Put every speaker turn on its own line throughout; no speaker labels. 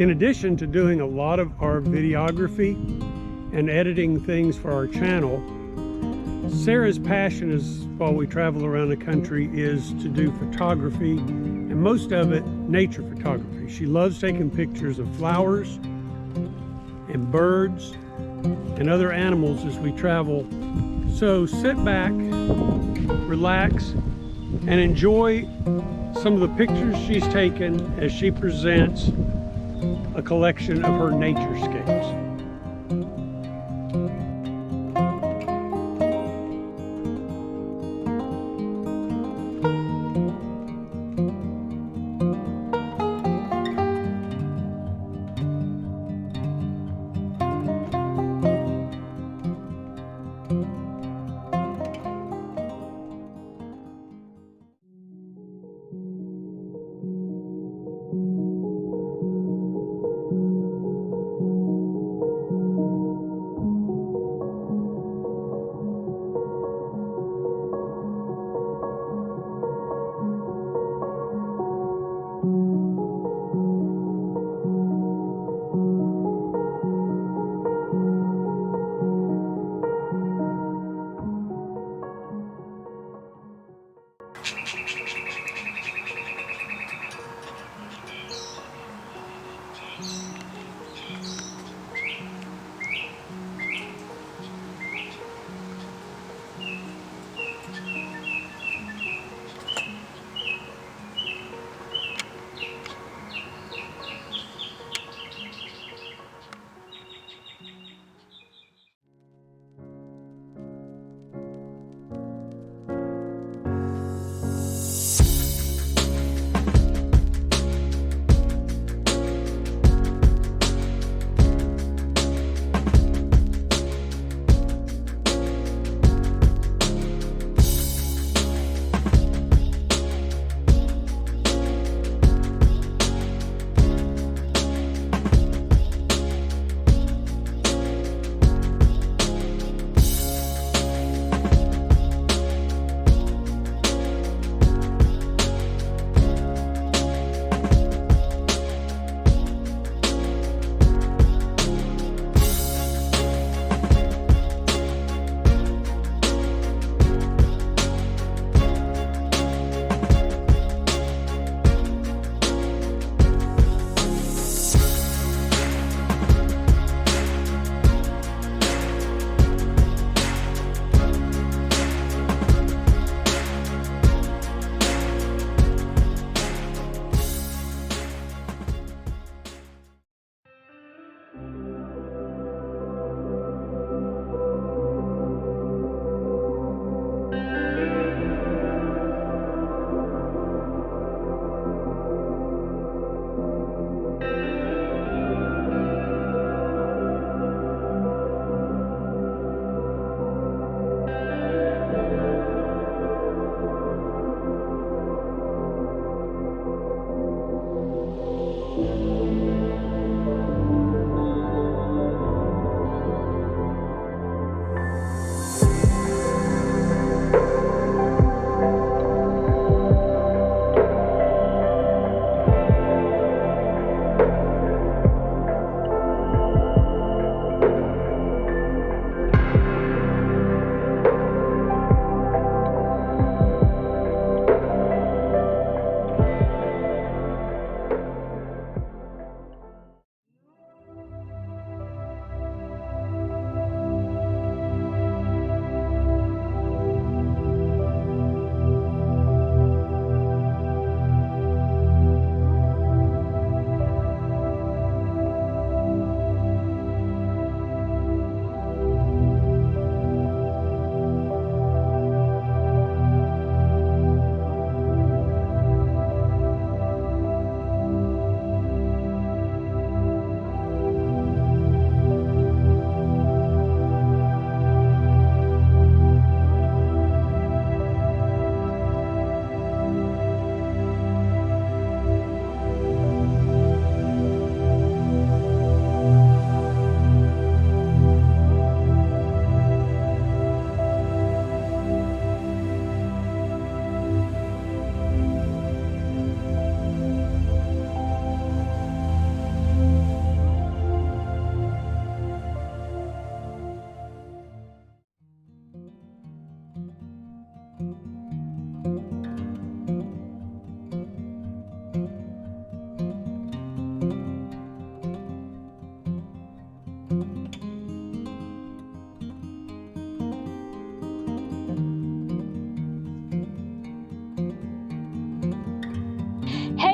In addition to doing a lot of our videography and editing things for our channel, Sarah's passion is, while we travel around the country, is to do photography, and most of it nature photography. She loves taking pictures of flowers and birds and other animals as we travel. So sit back, relax, and enjoy some of the pictures she's taken as she presents a collection of her naturescapes.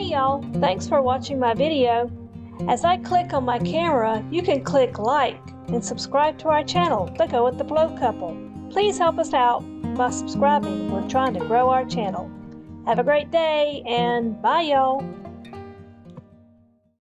Hey y'all, thanks for watching my video. As I click on my camera, you can click like and subscribe to our channel, The Go With The Flow Couple. Please help us out by subscribing. We're trying to grow our channel. Have a great day and bye y'all.